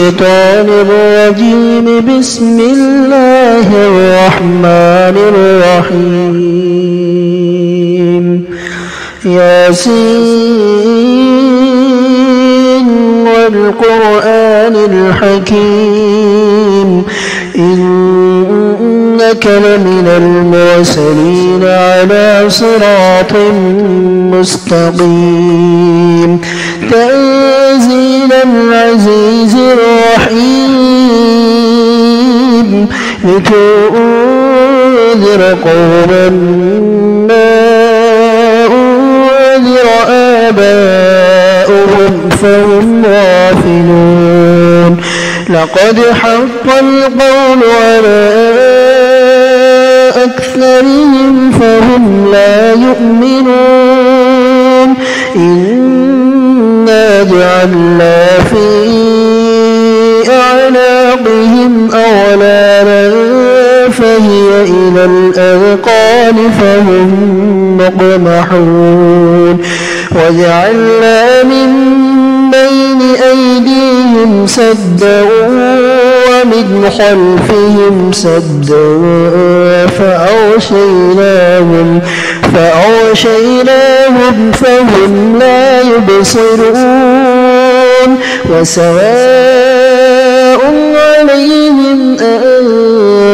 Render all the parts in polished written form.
الشيطان الرجيم. بسم الله الرحمن الرحيم. ياسين والقرآن الحكيم إنك لمن المرسلين على صراط مستقيم. تنزيل العزيز الرحيم لتنذر قوما ما أنذر آباؤهم فهم غافلون. لقد حق القول على أكثرهم فهم لا يؤمنون. إنا جعلنا في أعناقهم أغلالا فهي إلى الأذقان فهم مقمحون. وجعلنا من بين أيديهم سدا ومن خلفهم سدا فأغشيناهم فهم لا يبصرون. وسواء عليهم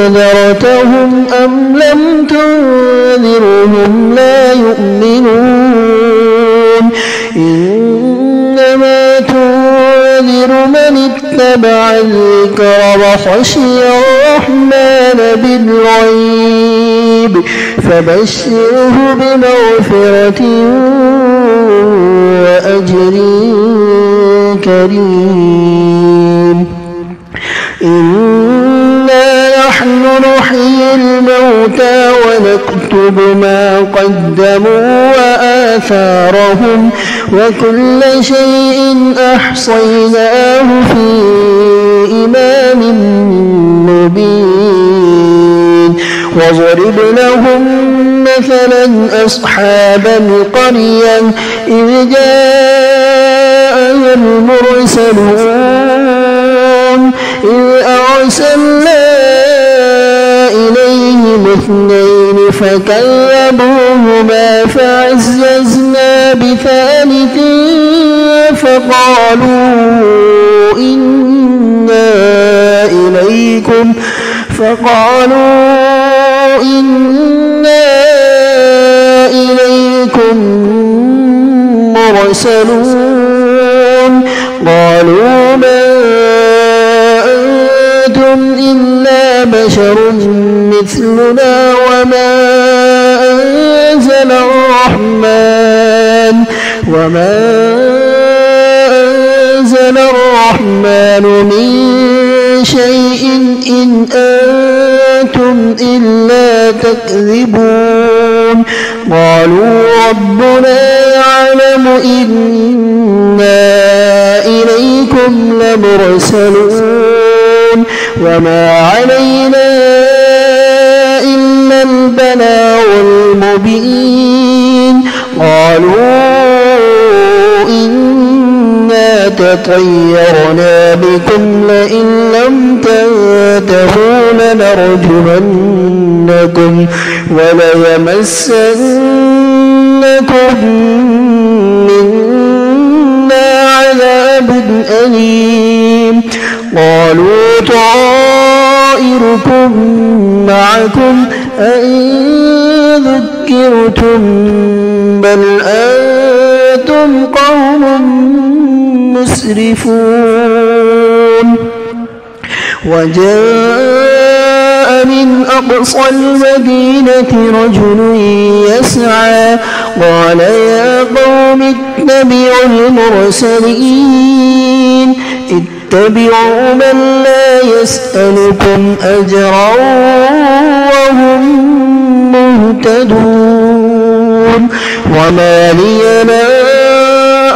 أنذرتهم أم لم تنذرهم لا يؤمنون. إنما تنذر من اتبع الذكر وخشي الرحمن بالغيب فبشره بمغفرة وأجر كريم. إنا نحن نحيي الموتى ونكتب ما قدموا وآثارهم وكل شيء أحصيناه في إمام مبين. واضرب لهم مثلا أصحاب القرية إذ جاءها المرسلون إذ أرسلنا إليهم اثنين فكذبوهما فعززنا بثالث فقالوا إنا إليكم مرسلون. قالوا ما أنتم إلا بشر مثلنا وما أنزل الرحمن من شيء إن أنتم إلا تكذبون. قالوا ربنا يعلم إنا إليكم لمرسلون وما علينا إلا البلاغ المبين. قالوا إنا تطيرنا بكم لئن لم تنتهوا لنرجمنكم وليمسنكم منا عذاب أليم. قالوا طائركم معكم أئن ذكرتم بل أنتم قوم مسرفون. وجاء من أقصى المدينة رجل يسعى قال يا قوم اتبعوا المرسلين اتبعوا من لا يسألكم أجرا وهم مهتدون. وما لي لا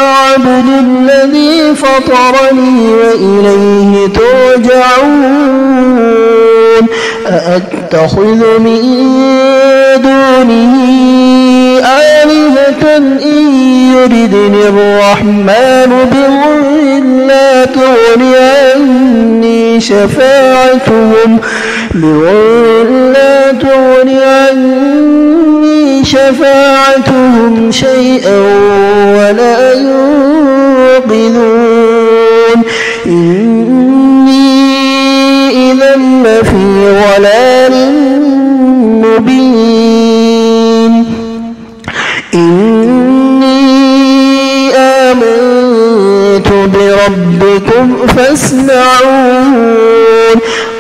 أعبد الذي فطرني وإليه ترجعون. أأتخذ من دونه آلهة واحدة إن يردني الرحمن بضر لا تغني عني شفاعتهم شيئا ولا ينقذون إني إذا لفي ضلال مبين إني آمنت بربكم فاسمعون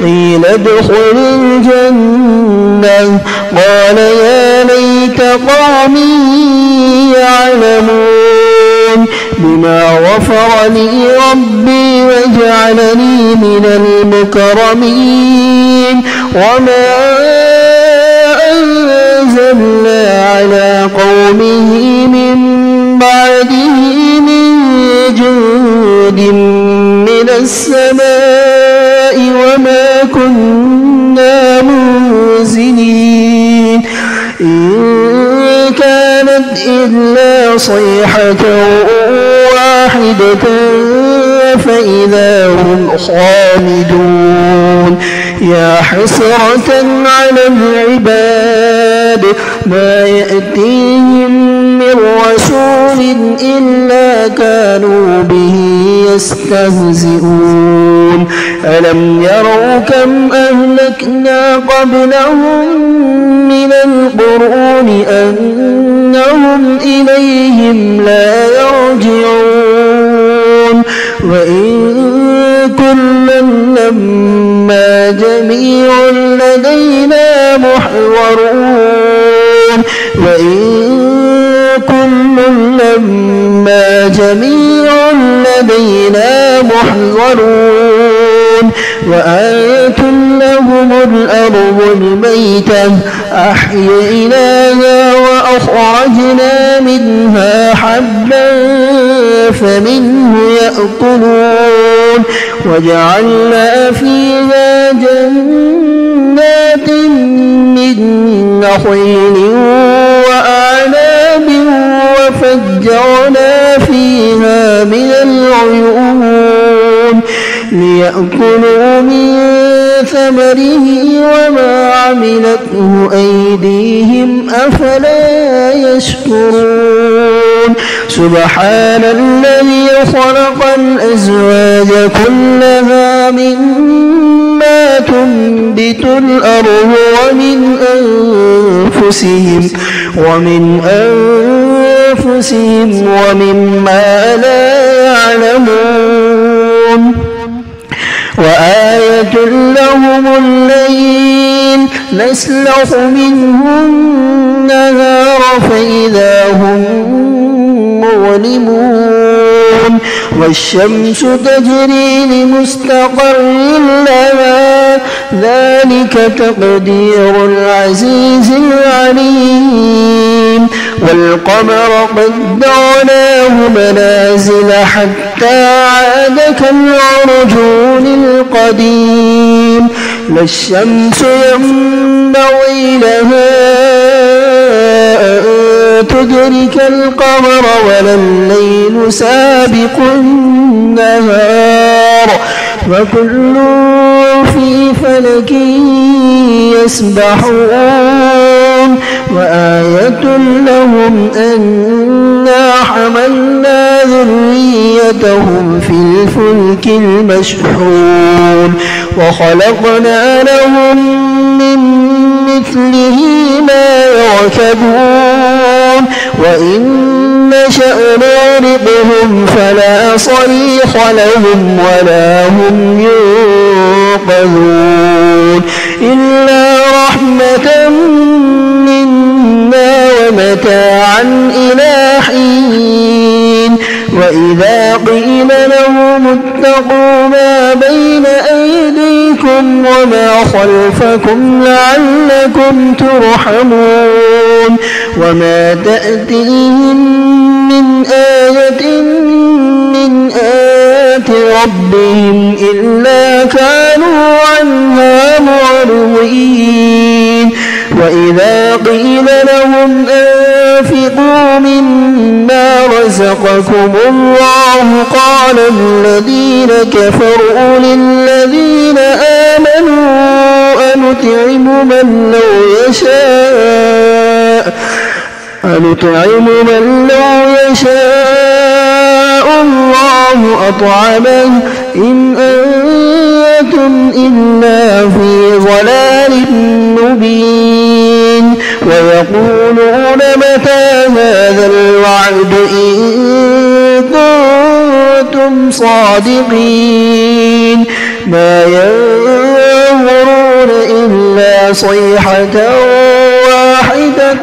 قيل ادخل الجنة قال يا ليت قومي يعلمون بما غفر لي ربي وجعلني من المكرمين وما أنزلنا على قومه من بعده من جند من السماء وما كنا منزلين إن كانت إلا صيحة واحدة فإذا هم خامدون يا حسرة على العباد ما يأتيهم من رسول إلا كانوا به يستهزئون ألم يروا كم أهلكنا قبلهم من القرون أنهم إليهم لا يرجعون وإن كلا لما جميع لدينا محضرون وإن كل لما جميع لدينا محضرون وأنتم لهم الأرض الميتة أحييناها وأخرجنا منها حبا فمنه يأكلون وجعلنا فيها جنات من نخيل وأعناب وفجرنا فيها من العيون ليأكلوا من ثمره وما عملته أيديهم أفلا يشكرون سبحان الذي خلق الأزواج كلها مما تنبت الأرض ومن أنفسهم ومما لا يعلمون وآية لهم الليل نسلخ منه النهار فإذا هم مظلمون والشمس تجري لمستقر لها ذلك تقدير العزيز العليم والقمر قدرناه منازل حتى عاد كالعرجون القديم لا الشمس ينبغي لها أن تدرك القمر ولا الليل سابق النهار وكل في فلك يسبحون وآية لهم أنا حملنا ذريتهم في الفلك المشحون وخلقنا لهم من مثله ما يركبون وإن نشأ نغرقهم فلا صريخ لهم ولا هم ينقذون إلا رحمة منا ومتاعا إلى حين وإذا قيل لهم اتقوا ما بين أيديكم وما خلفكم لعلكم ترحمون وما تأتيهم من آية من آيات ربهم إلا كانوا عنها معرضين وإذا قيل لهم أنفقوا مما رزقكم الله قال الذين كفروا للذين آمنوا أنطعم من لو يشاء الله أطعمه إن أنتم إلا في ضلال مبين ويقولون متى هذا الوعد إن كنتم صادقين ما ينظرون إلا صيحة واحدة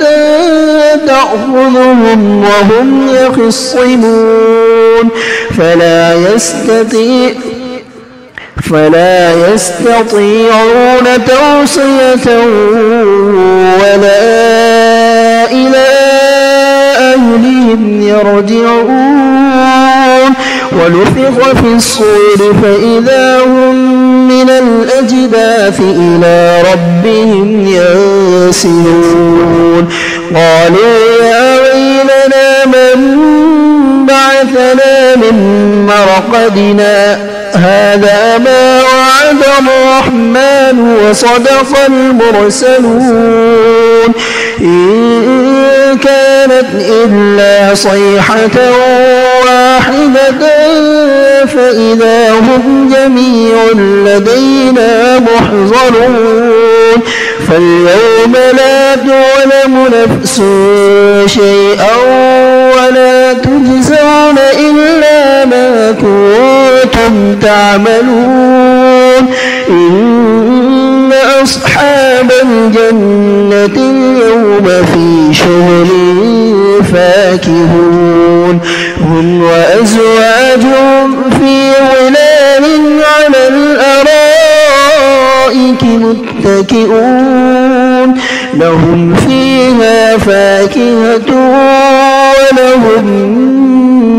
تأخذهم وهم يخصمون فلا يستطيعون توصية ولا إلى أهلهم يرجعون ونفخ في الصور فإذا هم من الأجداث إلى ربهم ينسلون قالوا يا ويلنا من بعثنا من مرقدنا هذا ما وعد الرحمن وصدق المرسلون إن كانت إلا صيحة واحدة فإذا هم جميع لدينا محضرون فاليوم لا تظلم نفس شيئا ولا تجزون إلا ما كنتم تعملون إن أصحاب الجنة اليوم في شغل فاكهون هم وأزواجهم في ظلال على الأرائك متكئون لهم فيها فاكهة ولهم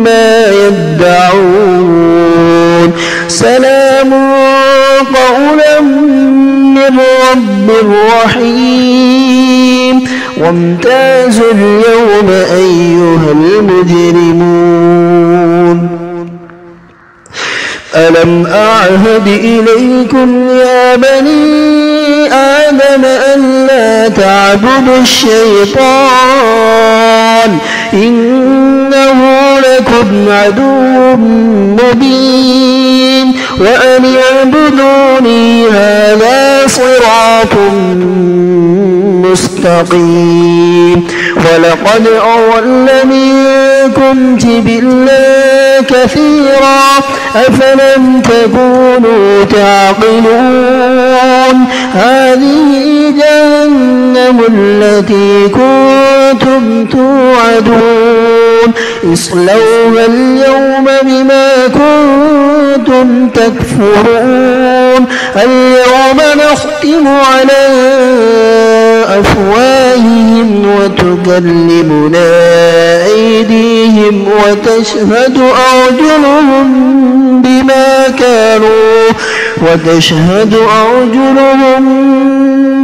ما يدعون سلام قولا من رب رحيم وامتازوا اليوم أيها المجرمون ألم أعهد إليكم يا بني آدم ألا تعبدوا الشيطان إنه لكم عدو مبين وأن اعبدوني هذا صراط مستقيم ولقد أضل منكم جبلا كثيرا أفلم تكونوا تعقلون هذه جهنم التي كنتم توعدون اصلوها اليوم بما كنتم تكفرون اليوم نختم على أفواههم وتكلمنا أيديهم وتشهد أرجلهم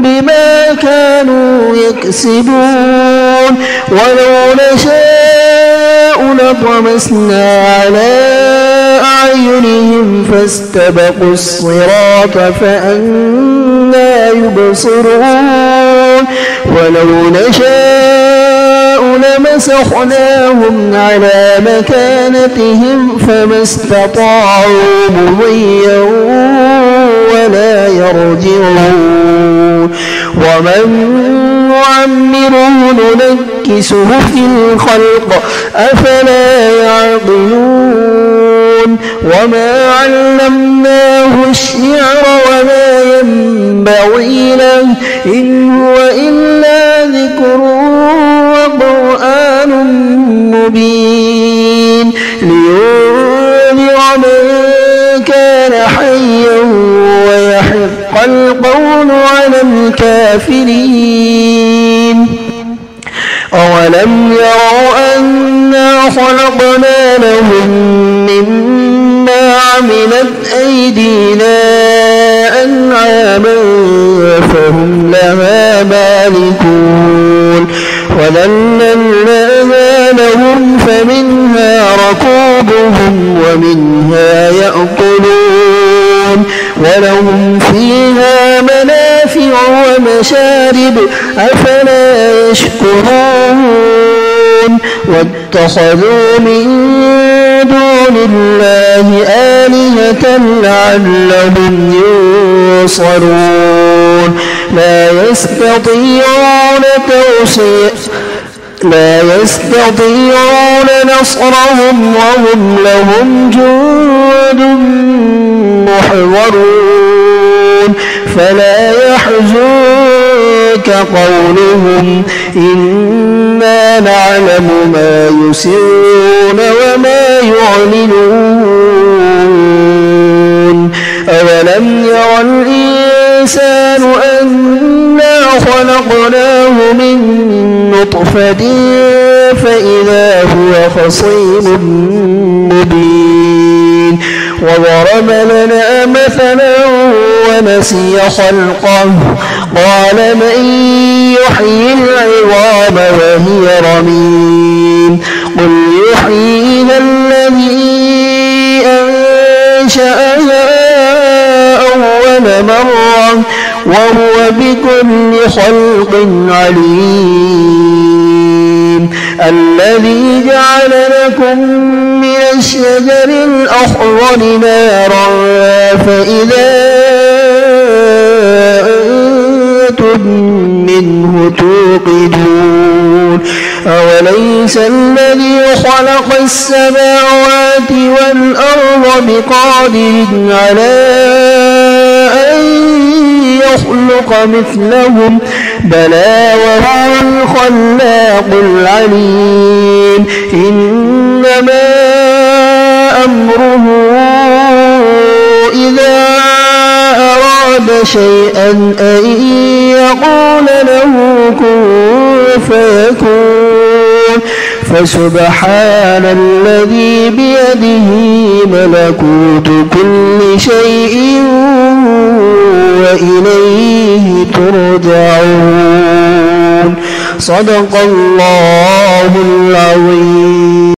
بما كانوا يكسبون ولو نشاء لطمسنا على أعينهم فاستبقوا الصراط فأنى يبصرون ولو نشاء لمسخناهم على مكانتهم فما استطاعوا مضيا ولا يرجعون ومن نعمره ننكسه في الخلق أفلا يعقلون وما علمناه الشعر وما ينبغي له إن هو إلا ذكر وقرآن مبين لينذر من كان حيا ويحق القول على الكافرين أولم يروا أنا خلقنا لهم مما عملت أيدينا أنعاما فهم لها مالكون وذللناها جنوبهم ومنها يأكلون ولهم فيها منافع ومشارب أفلا يشكرون واتخذوا من دون الله آلهة لعلهم ينصرون لا يستطيعون نصرهم وهم لهم جند محضرون فلا يحزنك قولهم إنا نعلم ما يسرون وما يعلنون أولم ير الإنسان أنا خلقناه من نطفة فإذا هو خصيم مبين وضرب لنا مثلا ونسي خلقه قال من يحيي العظام وهي رميم قل يحييها الذي أنشأها أول مرة وهو بكل خلق عليم الذي جعل لكم من الشجر الأخضر نارا فإذا أنتم منه توقدون أوليس الذي خلق السماوات والأرض بقادر على أن يخلق مثلهم بلى وهو الخلاق العليم إنما أمره إذا أراد شيئا أن يقول له كن فيكون فسبحان الذي بيده ملكوت كل شيء وإليه ترجعون صدق الله العظيم.